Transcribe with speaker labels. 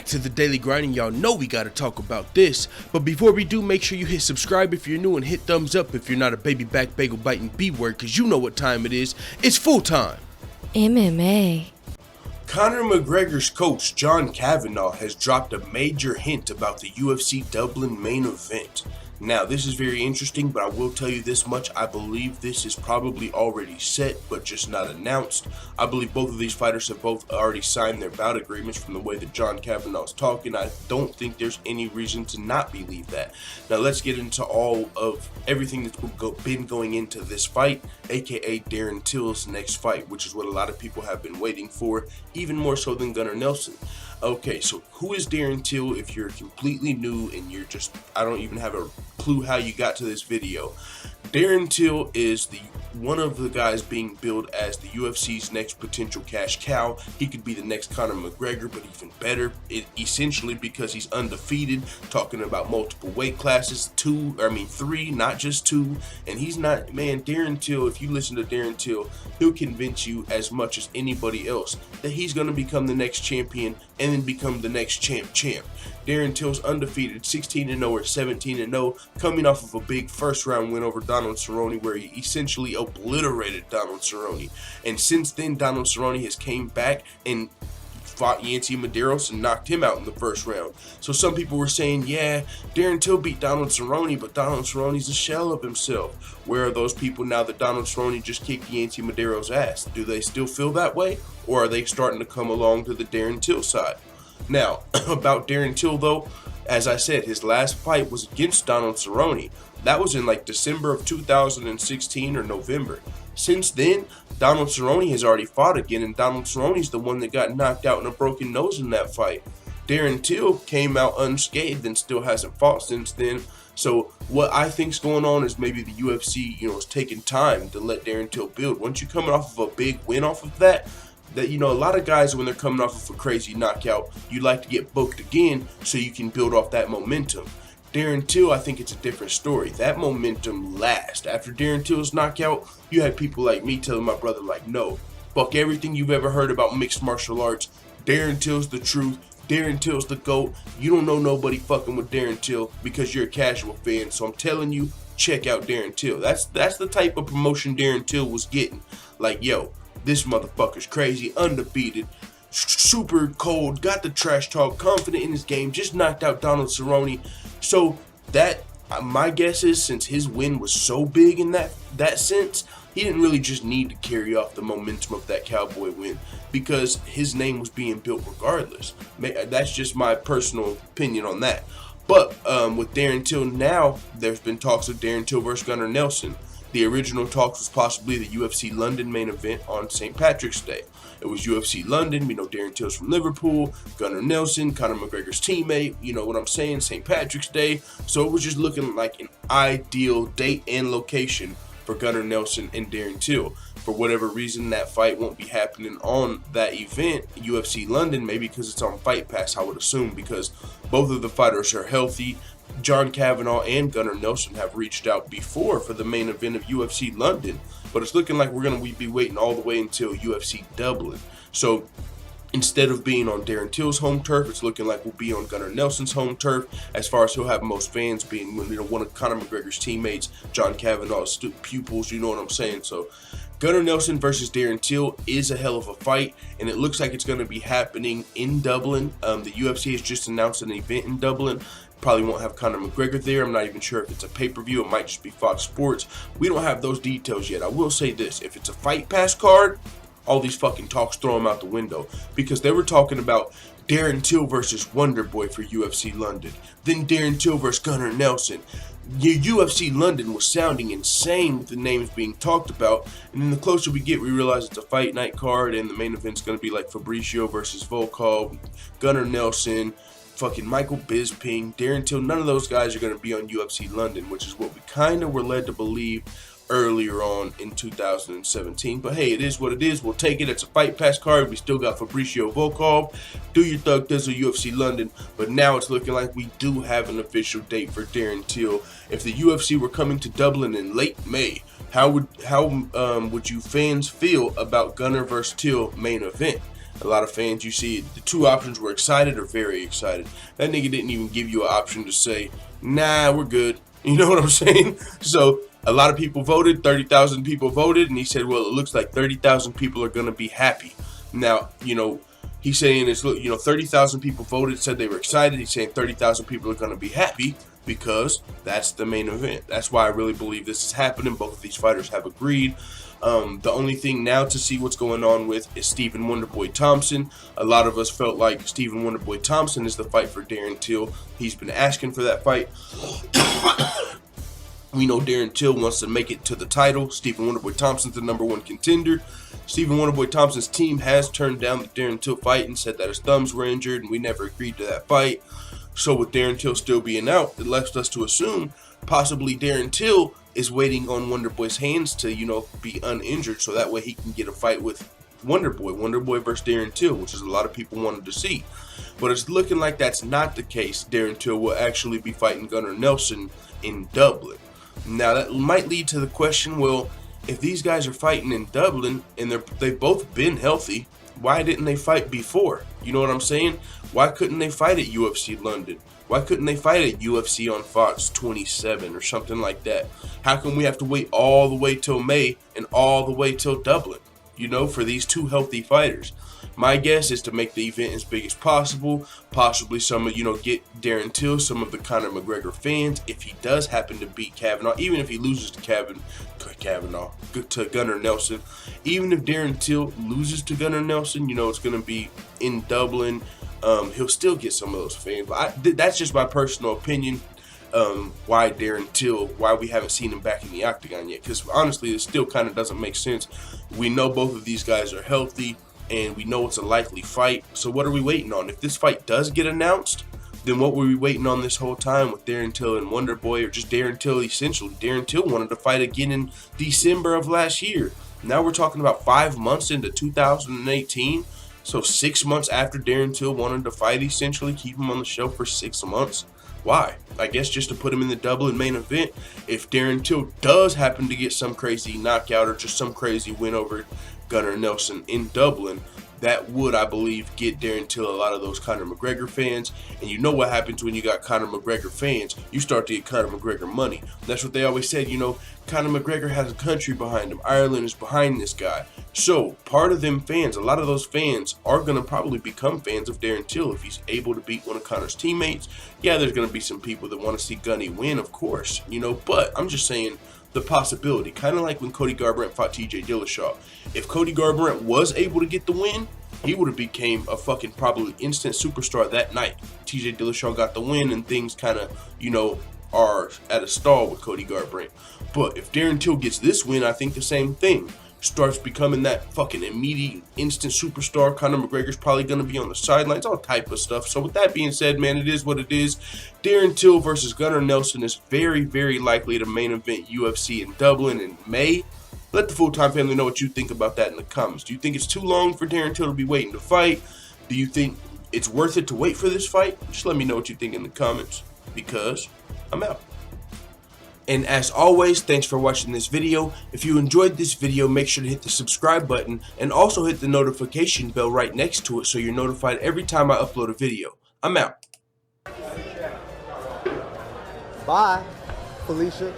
Speaker 1: to the Daily Grinding. Y'all know we gotta talk about this. But before we do, make sure you hit subscribe if you're new and hit thumbs up if you're not a baby back bagel biting B-word, cause you know what time it is. It's full time.
Speaker 2: MMA.
Speaker 1: Conor McGregor's coach, John Kavanagh, has dropped a major hint about the UFC Dublin main event. Now, this is very interesting, but I will tell you this much. I believe this is probably already set, but just not announced. I believe both of these fighters have both already signed their bout agreements from the way that John Kavanagh is talking. I don't think there's any reason to not believe that. Now, let's get into all of everything that's been going into this fight, aka Darren Till's next fight, which is what a lot of people have been waiting for, even more so than Gunnar Nelson. Okay, so who is Darren Till? If you're completely new and you're just, I don't even have a clue how you got to this video. Darren Till is one of the guys being billed as the UFC's next potential cash cow. He could be the next Conor McGregor, but even better, essentially because he's undefeated, talking about multiple weight classes, three, not just two. And he's not, man, Darren Till, if you listen to Darren Till, he'll convince you as much as anybody else that he's going to become the next champion and then become the next champ. Darren Till's undefeated, 16-0 or 17-0, coming off of a big first-round win over Donald Cerrone, where he essentially obliterated Donald Cerrone. And since then, Donald Cerrone has came back and fought Yancy Medeiros and knocked him out in the first round. So some people were saying, yeah, Darren Till beat Donald Cerrone, but Donald Cerrone's a shell of himself. Where are those people now that Donald Cerrone just kicked Yancy Medeiros' ass? Do they still feel that way? Or are they starting to come along to the Darren Till side? Now, about Darren Till though, as I said, his last fight was against Donald Cerrone. That was in like December of 2016 or November. Since then, Donald Cerrone has already fought again, and Donald Cerrone's the one that got knocked out and a broken nose in that fight. Darren Till came out unscathed and still hasn't fought since then. So what I think's going on is maybe the UFC, is taking time to let Darren Till build. Once you're coming off of a big win off of that, a lot of guys, when they're coming off of a crazy knockout, you like to get booked again so you can build off that momentum. Darren Till, I think it's a different story. That momentum lasts. After Darren Till's knockout, you had people like me telling my brother, like, no, fuck everything you've ever heard about mixed martial arts. Darren Till's the truth. Darren Till's the GOAT. You don't know nobody fucking with Darren Till because you're a casual fan. So I'm telling you, check out Darren Till. That's the type of promotion Darren Till was getting. Like, yo, this motherfucker's crazy, undefeated, super cold, got the trash talk, confident in his game, just knocked out Donald Cerrone. So that, my guess is, since his win was so big in that sense, he didn't really just need to carry off the momentum of that Cowboy win because his name was being built regardless. That's just my personal opinion on that. But with Darren Till now, there's been talks of Darren Till versus Gunnar Nelson. The original talks was possibly the UFC London main event on St. Patrick's Day. It was UFC London. We know Darren Till's from Liverpool. Gunnar Nelson, Conor McGregor's teammate. You know what I'm saying? St. Patrick's Day. So it was just looking like an ideal date and location for Gunnar Nelson and Darren Till. For whatever reason, that fight won't be happening on that event, UFC London, maybe because it's on Fight Pass, I would assume, because both of the fighters are healthy. John Kavanagh and Gunnar Nelson have reached out before for the main event of UFC London, but it's looking like we're going to be waiting all the way until UFC Dublin. So instead of being on Darren Till's home turf, it's looking like we'll be on Gunnar Nelson's home turf, as far as he'll have most fans being one of Conor McGregor's teammates, John Kavanagh's pupils, you know what I'm saying? So Gunnar Nelson versus Darren Till is a hell of a fight, and it looks like it's going to be happening in Dublin. The UFC has just announced an event in Dublin. Probably won't have Conor McGregor there. I'm not even sure if it's a pay-per-view. It might just be Fox Sports. We don't have those details yet. I will say this. If it's a Fight Pass card, all these fucking talks, throw them out the window. Because they were talking about Darren Till versus Wonderboy for UFC London. Then Darren Till versus Gunnar Nelson. UFC London was sounding insane with the names being talked about. And then the closer we get, we realize it's a fight night card. And the main event's going to be like Fabricio versus Volkov, Gunnar Nelson, fucking Michael Bisping, Darren Till. None of those guys are going to be on UFC London, which is what we kind of were led to believe earlier on in 2017. But hey, it is what it is. We'll take it. It's a Fight Pass card. We still got Fabricio Volkov, Do Your Thug Dizzle, UFC London. But now it's looking like we do have an official date for Darren Till. If the UFC were coming to Dublin in late May, how would you fans feel about Gunnar vs. Till main event? A lot of fans, you see, the two options were excited or very excited. That nigga didn't even give you an option to say, nah, we're good. You know what I'm saying? So a lot of people voted, 30,000 people voted, and he said, well, it looks like 30,000 people are going to be happy. Now, he's saying it's, 30,000 people voted, said they were excited. He's saying 30,000 people are going to be happy because that's the main event. That's why I really believe this is happening. Both of these fighters have agreed. The only thing now to see what's going on with is Stephen Wonderboy Thompson. A lot of us felt like Stephen Wonderboy Thompson is the fight for Darren Till. He's been asking for that fight. We know Darren Till wants to make it to the title. Stephen Wonderboy Thompson's the #1 contender. Stephen Wonderboy Thompson's team has turned down the Darren Till fight and said that his thumbs were injured, and we never agreed to that fight. So with Darren Till still being out, it left us to assume possibly Darren Till is waiting on Wonderboy's hands to, be uninjured, so that way he can get a fight with Wonderboy versus Darren Till, which is a lot of people wanted to see. But it's looking like that's not the case. Darren Till will actually be fighting Gunnar Nelson in Dublin. Now that might lead to the question, well, if these guys are fighting in Dublin and they've both been healthy, why didn't they fight before? You know what I'm saying? Why couldn't they fight at UFC London? Why couldn't they fight at UFC on Fox 27 or something like that? How come we have to wait all the way till May and all the way till Dublin, for these two healthy fighters? My guess is to make the event as big as possible, possibly get Darren Till, some of the Conor McGregor fans, if he does happen to beat Kavanaugh, even if he loses to to Gunnar Nelson, even if Darren Till loses to Gunnar Nelson, it's going to be in Dublin, he'll still get some of those fans. But that's just my personal opinion. Why Darren Till, why we haven't seen him back in the octagon yet, because honestly it still kind of doesn't make sense. We know both of these guys are healthy and we know it's a likely fight, so what are we waiting on? If this fight does get announced, then what were we waiting on this whole time with Darren Till and Wonderboy, or just Darren Till essentially? Darren Till wanted to fight again in December of last year. Now we're talking about 5 months into 2018, so 6 months after Darren Till wanted to fight, essentially keep him on the show for 6 months. Why? I guess just to put him in the Dublin main event. If Darren Till does happen to get some crazy knockout or just some crazy win over Gunnar Nelson in Dublin, that would, I believe, get Darren Till a lot of those Conor McGregor fans. And you know what happens when you got Conor McGregor fans? You start to get Conor McGregor money. That's what they always said, Conor McGregor has a country behind him. Ireland is behind this guy. So part of them fans, a lot of those fans are going to probably become fans of Darren Till if he's able to beat one of Conor's teammates. Yeah, there's going to be some people that want to see Gunny win, of course, but I'm just saying the possibility, kind of like when Cody Garbrandt fought TJ Dillashaw. If Cody Garbrandt was able to get the win, he would have became a fucking probably instant superstar that night. TJ Dillashaw got the win and things kind of, are at a stall with Cody Garbrandt. But if Darren Till gets this win, I think the same thing. Starts becoming that fucking immediate instant superstar. Conor McGregor's probably going to be on the sidelines, all type of stuff. So with that being said, man, it is what it is. Darren Till versus Gunnar Nelson is very, very likely to main event UFC in Dublin in May. Let the full-time family know what you think about that in the comments. Do you think it's too long for Darren Till to be waiting to fight? Do you think it's worth it to wait for this fight? Just let me know what you think in the comments, because I'm out. And as always, thanks for watching this video. If you enjoyed this video, make sure to hit the subscribe button and also hit the notification bell right next to it so you're notified every time I upload a video. I'm out.
Speaker 3: Bye, Felicia.